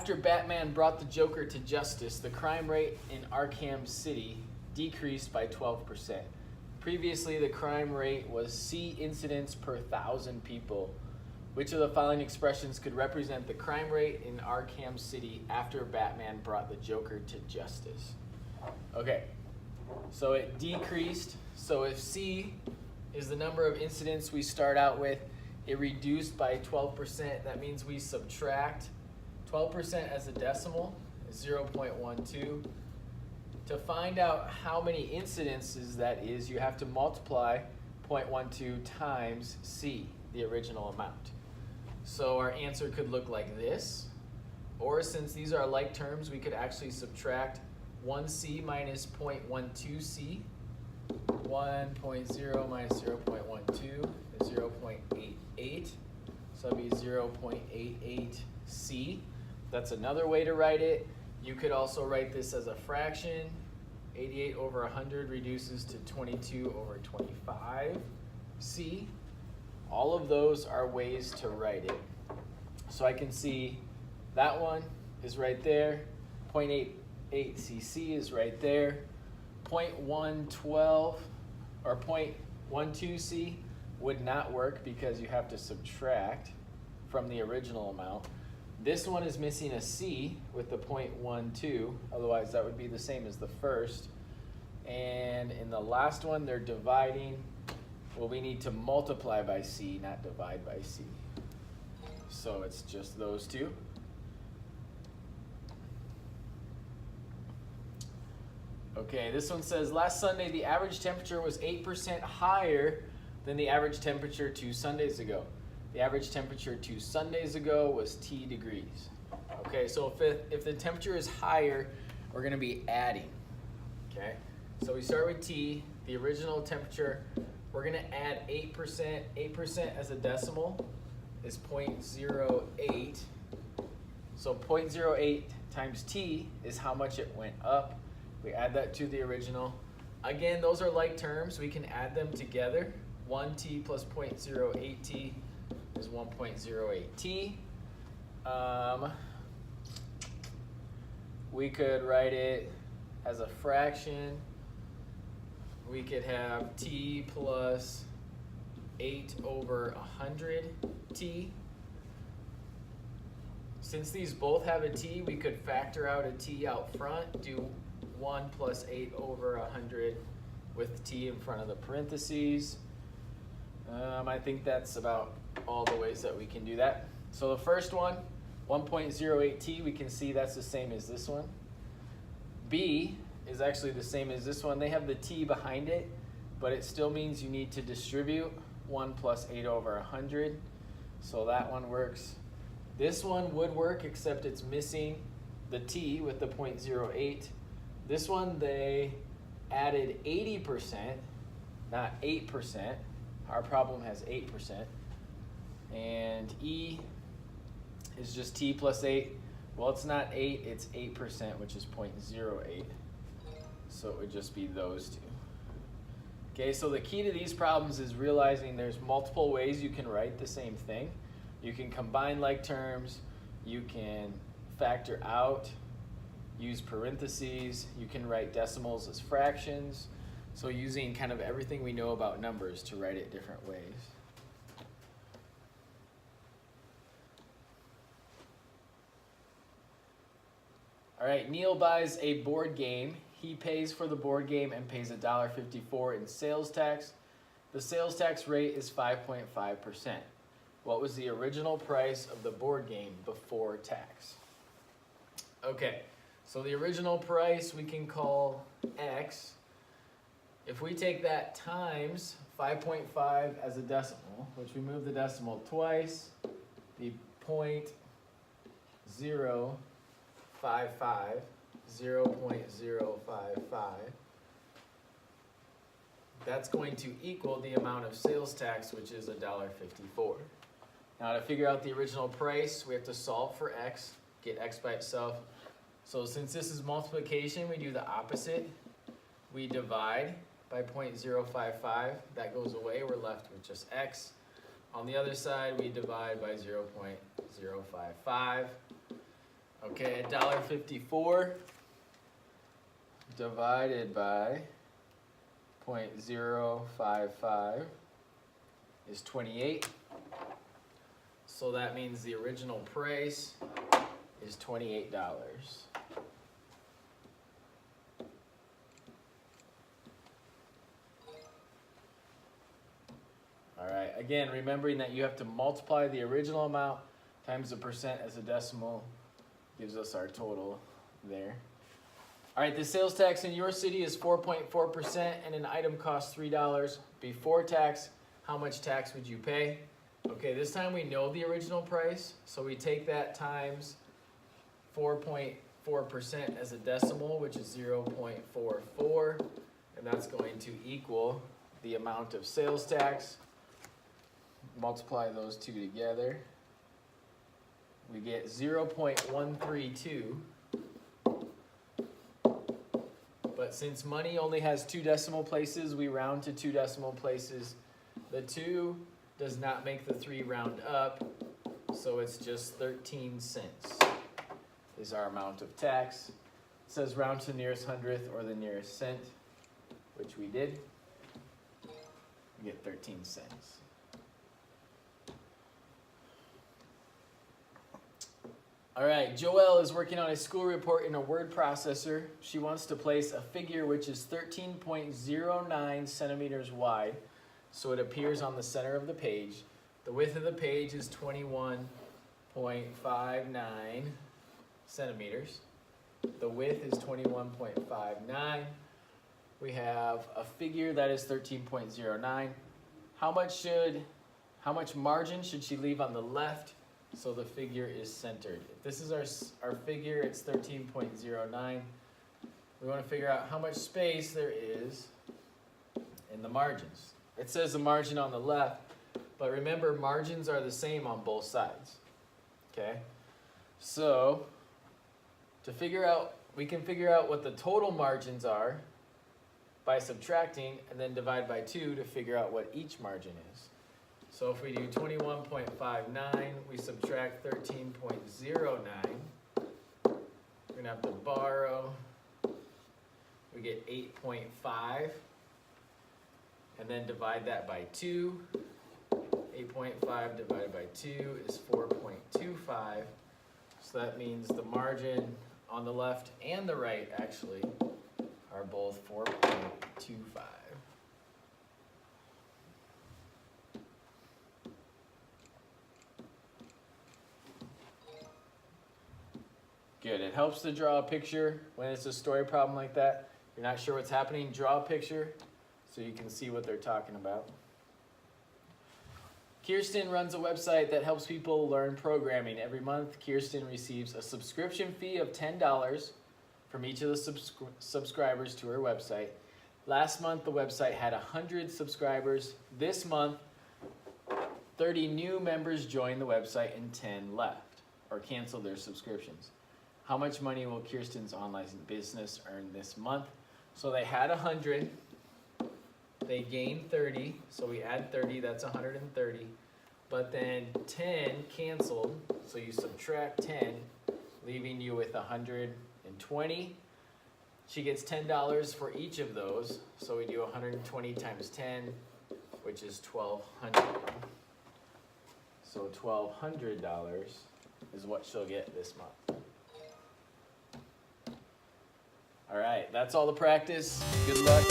After Batman brought the Joker to justice, the crime rate in Arkham City decreased by 12%. Previously, the crime rate was C incidents per 1,000 people. Which of the following expressions could represent the crime rate in Arkham City after Batman brought the Joker to justice? Okay, so it decreased. So if C is the number of incidents we start out with, it reduced by 12%. That means we subtract 12% as a decimal is 0.12. To find out how many incidences that is, you have to multiply 0.12 times C, the original amount. So our answer could look like this, or since these are like terms, we could actually subtract 1C minus 0.12C. 1.0 minus 0.12 is 0.88, so that'd be 0.88C. That's another way to write it. You could also write this as a fraction. 88 over 100 reduces to 22 over 25C. All of those are ways to write it. So I can see that one is right there. 0.88cc is right there. 0.112 or 0.12c would not work because you have to subtract from the original amount. This one is missing a c with the 0.12, otherwise that would be the same as the first. And in the last one, they're dividing. Well, we need to multiply by c, not divide by c. So it's just those two. Okay, this one says, last Sunday the average temperature was 8% higher than the average temperature 2 Sundays ago. The average temperature 2 Sundays ago was T degrees. Okay, so if the temperature is higher, we're gonna be adding, okay? So we start with T, the original temperature. We're gonna add 8%. 8% as a decimal is 0.08. So 0.08 times T is how much it went up. We add that to the original. Again, those are like terms. We can add them together. 1T plus 0.08T is 1.08T. We could write it as a fraction. We could have T plus 8 over 100T. Since these both have a T, we could factor out a T out front, do 1 plus 8 over 100 with T in front of the parentheses. I think that's about all the ways that we can do that. So the first one, 1.08T, we can see that's the same as this one. B is actually the same as this one. They have the T behind it, but it still means you need to distribute 1 plus 8 over 100. So that one works. This one would work, except it's missing the T with the 0.08. This one, they added 80%, not 8%. Our problem has 8%. And E is just T plus 8. Well, it's not 8, it's 8%, which is 0.08. So it would just be those two. Okay, so the key to these problems is realizing there's multiple ways you can write the same thing. You can combine like terms, you can factor out, use parentheses, you can write decimals as fractions. So using kind of everything we know about numbers to write it different ways. All right, Neil buys a board game. He pays for the board game and pays $1.54 in sales tax. The sales tax rate is 5.5%. What was the original price of the board game before tax? Okay, so the original price we can call X. If we take that times 5.5 as a decimal, which we move the decimal twice, the 0.055, 0.055, that's going to equal the amount of sales tax, which is $1.54. Now to figure out the original price, we have to solve for X, get X by itself. So since this is multiplication, we do the opposite. We divide by 0.055, that goes away, we're left with just X. On the other side, we divide by 0.055. Okay, $1.54 divided by 0.055 is 28. So that means the original price is $28. All right, again, remembering that you have to multiply the original amount times the percent as a decimal gives us our total there. All right, the sales tax in your city is 4.4% and an item costs $3. Before tax, how much tax would you pay? Okay, this time we know the original price, so we take that times 4.4% as a decimal, which is 0.44, and that's going to equal the amount of sales tax. Multiply those two together. We get 0.132. But since money only has 2 decimal places, we round to 2 decimal places. The 2 does not make the 3 round up, so it's just 13 cents is our amount of tax. It says round to the nearest hundredth or the nearest cent, which we did. We get 13 cents. All right, Joelle is working on a school report in a word processor. She wants to place a figure which is 13.09 centimeters wide, so it appears on the center of the page. The width of the page is 21.59 centimeters. The width is 21.59. We have a figure that is 13.09. How much margin should she leave on the left so the figure is centered? If this is our figure, it's 13.09. We want to figure out how much space there is in the margins. It says the margin on the left, but remember, margins are the same on both sides. Okay? So, we can figure out what the total margins are by subtracting and then divide by 2 to figure out what each margin is. So if we do 21.59, we subtract 13.09, we're gonna have to borrow, we get 8.5, and then divide that by 2. 8.5 divided by 2 is 4.25, so that means the margin on the left and the right actually are both 4.25. Good, it helps to draw a picture when it's a story problem like that. You're not sure what's happening, draw a picture so you can see what they're talking about. Kirsten runs a website that helps people learn programming. Every month, Kirsten receives a subscription fee of $10 from each of the subscribers to her website. Last month, the website had 100 subscribers. This month, 30 new members joined the website and 10 left or canceled their subscriptions. How much money will Kirsten's online business earn this month? So they had 100, they gained 30, so we add 30, that's 130. But then 10 canceled, so you subtract 10, leaving you with 120. She gets $10 for each of those, so we do 120 times 10, which is $1,200. So $1,200 is what she'll get this month. All right, that's all the practice. Good luck.